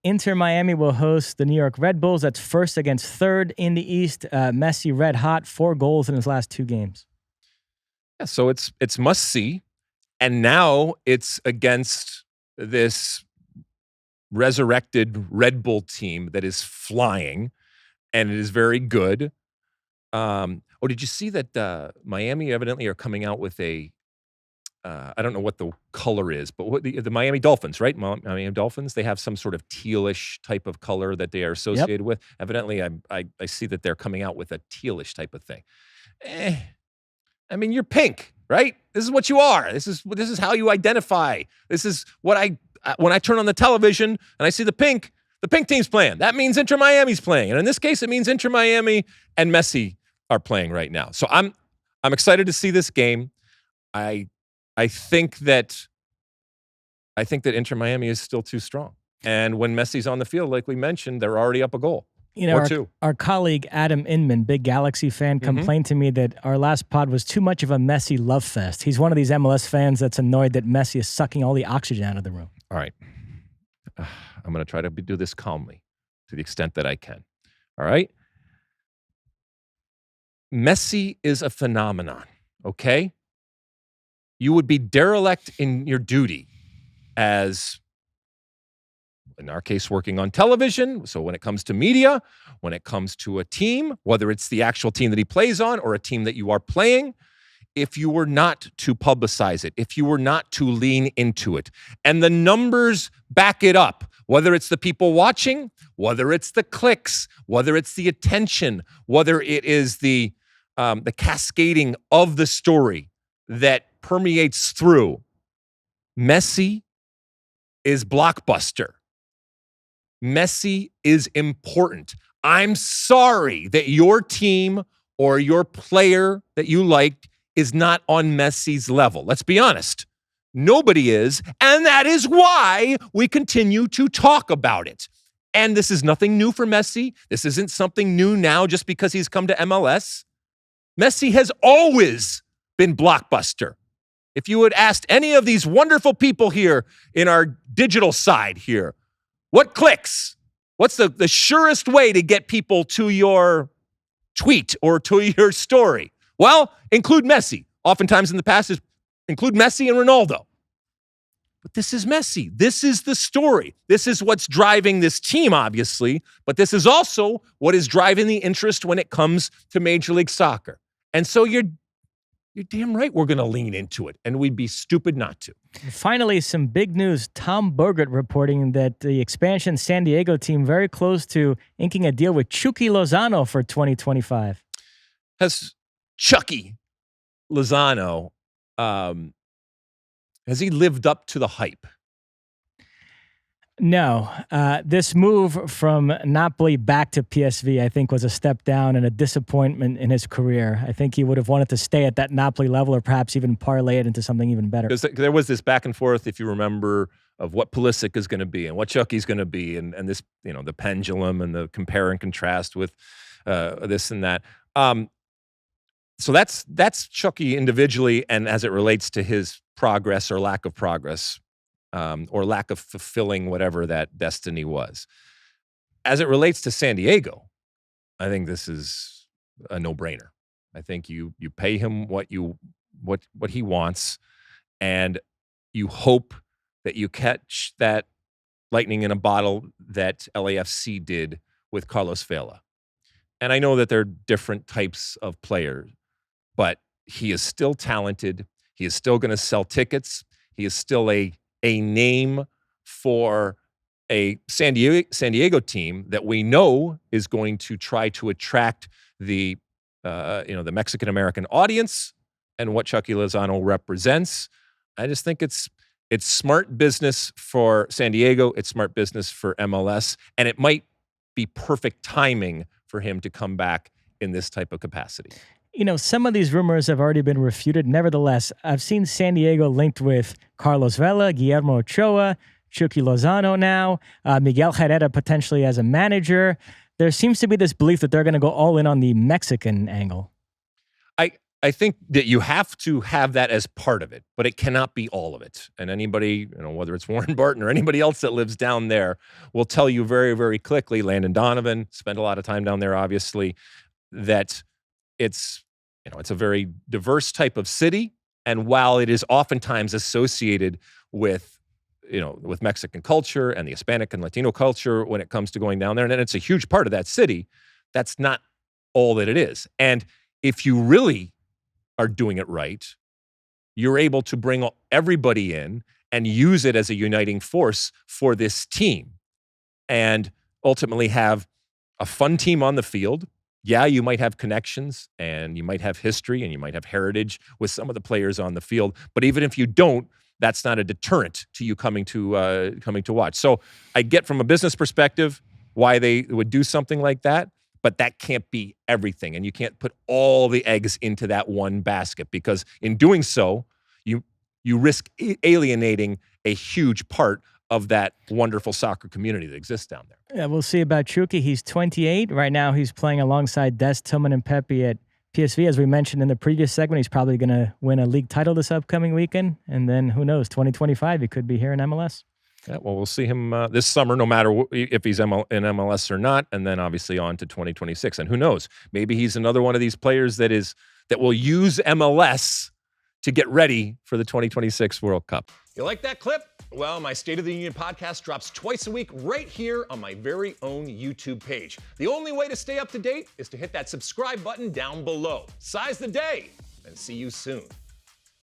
Inter Miami will host the New York Red Bulls. That's first against third in the East. Messi red hot, 4 goals in his last 2 games. Yeah, so it's must see. And now it's against this resurrected Red Bull team that is flying, and it is very good. Did you see that Miami evidently are coming out with a I don't know what the color is, but what the Miami Dolphins, right? Miami Dolphins, they have some sort of tealish type of color that they are associated with. Evidently, I see that they're coming out with a tealish type of thing. I mean, you're pink, right? This is what you are. This is how you identify. This is what when I turn on the television and I see the pink team's playing. That means Inter Miami's playing. And in this case, it means Inter Miami and Messi are playing right now. So I'm excited to see this game. I think that Inter Miami is still too strong. And when Messi's on the field, like we mentioned, they're already up a goal. Our colleague Adam Inman, big Galaxy fan, complained to me that our last pod was too much of a Messi love fest. He's one of these MLS fans that's annoyed that Messi is sucking all the oxygen out of the room. All right. I'm going to try to do this calmly to the extent that I can. All right? Messi is a phenomenon, okay? You would be derelict in your duty as, in our case, working on television. So when it comes to media, when it comes to a team, whether it's the actual team that he plays on or a team that you are playing, if you were not to publicize it, if you were not to lean into it, and the numbers back it up, whether it's the people watching, whether it's the clicks, whether it's the attention, whether it is the cascading of the story that permeates through, Messi is blockbuster. Messi is important. I'm sorry that your team or your player that you liked is not on Messi's level. Let's be honest. Nobody is, and that is why we continue to talk about it. And this is nothing new for Messi. This isn't something new now just because he's come to MLS. Messi has always been blockbuster. If you had asked any of these wonderful people here in our digital side here, what clicks? What's the surest way to get people to your tweet or to your story? Well, include Messi. Oftentimes in the past, include Messi and Ronaldo. But this is Messi. This is the story. This is what's driving this team, obviously, but this is also what is driving the interest when it comes to Major League Soccer. And so you're damn right we're going to lean into it, and we'd be stupid not to. Finally, some big news. Tom Burgert reporting that the expansion San Diego team very close to inking a deal with Chucky Lozano for 2025. Has Chucky Lozano, has he lived up to the hype? No. This move from Napoli back to PSV, I think, was a step down and a disappointment in his career. I think he would have wanted to stay at that Napoli level or perhaps even parlay it into something even better. There was this back and forth, if you remember, of what Pulisic is going to be and what Chucky's going to be, and this, the pendulum and the compare and contrast with this and that. So that's Chucky individually, and as it relates to his progress or lack of progress, or lack of fulfilling whatever that destiny was. As it relates to San Diego, I think this is a no-brainer. I think you pay him what he wants, and you hope that you catch that lightning in a bottle that LAFC did with Carlos Vela. And I know that they're different types of players, but he is still talented. He is still going to sell tickets. He is still a name for a San Diego team that we know is going to try to attract the Mexican American audience and what Chucky Lozano represents. I just think it's smart business for San Diego. It's smart business for MLS, and it might be perfect timing for him to come back in this type of capacity. Some of these rumors have already been refuted. Nevertheless, I've seen San Diego linked with Carlos Vela, Guillermo Ochoa, Chucky Lozano now, Miguel Herrera potentially as a manager. There seems to be this belief that they're going to go all in on the Mexican angle. I think that you have to have that as part of it, but it cannot be all of it. And anybody, whether it's Warren Barton or anybody else that lives down there, will tell you very, very quickly, Landon Donovan spent a lot of time down there, obviously, that it's a very diverse type of city. And while it is oftentimes associated with Mexican culture and the Hispanic and Latino culture when it comes to going down there, and it's a huge part of that city, that's not all that it is. And if you really are doing it right, you're able to bring everybody in and use it as a uniting force for this team and ultimately have a fun team on the field. Yeah, you might have connections and you might have history and you might have heritage with some of the players on the field, but even if you don't, that's not a deterrent to you coming to watch. So I get from a business perspective why they would do something like that, but that can't be everything. And you can't put all the eggs into that one basket, because in doing so, you risk alienating a huge part of that wonderful soccer community that exists down there. Yeah, we'll see about Chucky. He's 28. Right now he's playing alongside Des, Tillman, and Pepe at PSV. As we mentioned in the previous segment, he's probably going to win a league title this upcoming weekend. And then who knows, 2025, he could be here in MLS. Yeah, well, we'll see him this summer, no matter if he's in MLS or not, and then obviously on to 2026. And who knows, maybe he's another one of these players that will use MLS to get ready for the 2026 World Cup. You like that clip? Well, my State of the Union podcast drops twice a week right here on my very own YouTube page. The only way to stay up to date is to hit that subscribe button down below. Size the day, and see you soon.